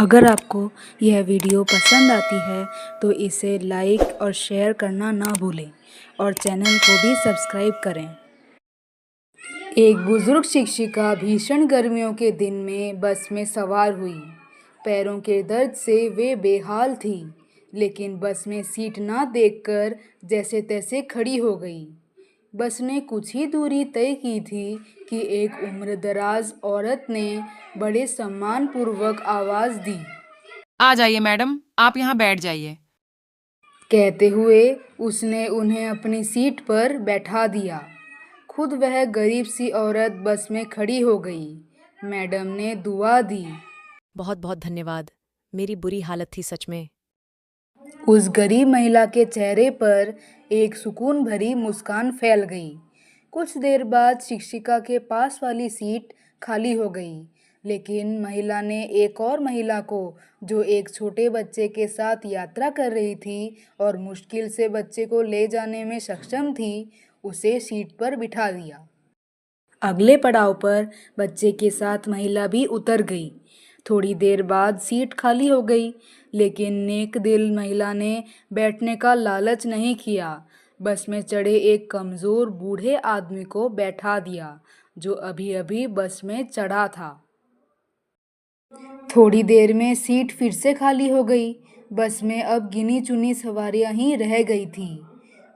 अगर आपको यह वीडियो पसंद आती है तो इसे लाइक और शेयर करना ना भूलें और चैनल को भी सब्सक्राइब करें। एक बुजुर्ग शिक्षिका भीषण गर्मियों के दिन में बस में सवार हुई। पैरों के दर्द से वे बेहाल थी, लेकिन बस में सीट ना देखकर जैसे तैसे खड़ी हो गई। बस ने कुछ ही दूरी तय की थी कि एक उम्रदराज औरत ने बड़े सम्मानपूर्वक आवाज़ दी। आ जाइए मैडम, आप यहाँ बैठ जाइए। कहते हुए उसने उन्हें अपनी सीट पर बैठा दिया। खुद वह गरीब सी औरत बस में खड़ी हो गई। मैडम ने दुआ दी। बहुत बहुत धन्यवाद। मेरी बुरी हालत थी सच में। उस गरीब महिला के चेहरे पर एक सुकून भरी मुस्कान फैल गई। कुछ देर बाद शिक्षिका के पास वाली सीट खाली हो गई, लेकिन महिला ने एक और महिला को, जो एक छोटे बच्चे के साथ यात्रा कर रही थी और मुश्किल से बच्चे को ले जाने में सक्षम थी, उसे सीट पर बिठा दिया। अगले पड़ाव पर बच्चे के साथ महिला भी उतर गई। थोड़ी देर बाद सीट खाली हो गई, लेकिन नेक दिल महिला ने बैठने का लालच नहीं किया। बस में चढ़े एक कमज़ोर बूढ़े आदमी को बैठा दिया, जो अभी अभी बस में चढ़ा था। थोड़ी देर में सीट फिर से खाली हो गई। बस में अब गिनी चुनी सवारियां ही रह गई थी।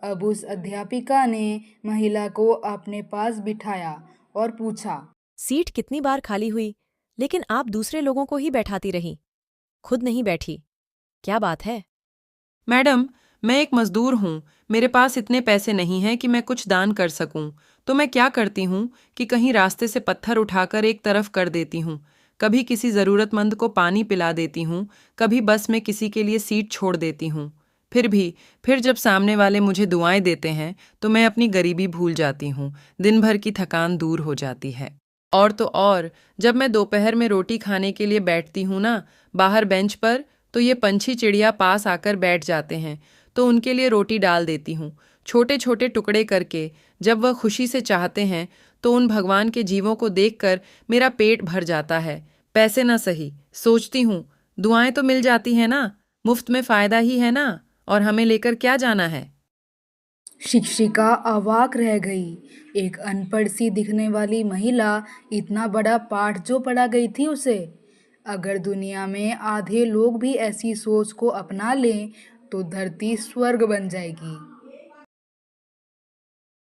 अब उस अध्यापिका ने महिला को अपने पास बिठाया और पूछा, सीट कितनी बार खाली हुई, लेकिन आप दूसरे लोगों को ही बैठाती रहीं, खुद नहीं बैठी। क्या बात है? मैडम, मैं एक मजदूर हूँ। मेरे पास इतने पैसे नहीं हैं कि मैं कुछ दान कर सकूँ। तो मैं क्या करती हूँ कि कहीं रास्ते से पत्थर उठाकर एक तरफ कर देती हूँ, कभी किसी ज़रूरतमंद को पानी पिला देती हूँ, कभी बस में किसी के लिए सीट छोड़ देती हूँ। फिर जब सामने वाले मुझे दुआएं देते हैं तो मैं अपनी गरीबी भूल जाती हूँ। दिन भर की थकान दूर हो जाती है। और तो और, जब मैं दोपहर में रोटी खाने के लिए बैठती हूँ ना, बाहर बेंच पर, तो ये पंछी चिड़िया पास आकर बैठ जाते हैं, तो उनके लिए रोटी डाल देती हूँ, छोटे छोटे टुकड़े करके। जब वह खुशी से चाहते हैं तो उन भगवान के जीवों को देखकर मेरा पेट भर जाता है। पैसे ना सही, सोचती हूँ दुआएं तो मिल जाती हैं ना, मुफ्त में फ़ायदा ही है ना, और हमें लेकर क्या जाना है। शिक्षिका अवाक रह गई। एक अनपढ़ सी दिखने वाली महिला इतना बड़ा पाठ जो पढ़ा गई थी उसे। अगर दुनिया में आधे लोग भी ऐसी सोच को अपना लें तो धरती स्वर्ग बन जाएगी।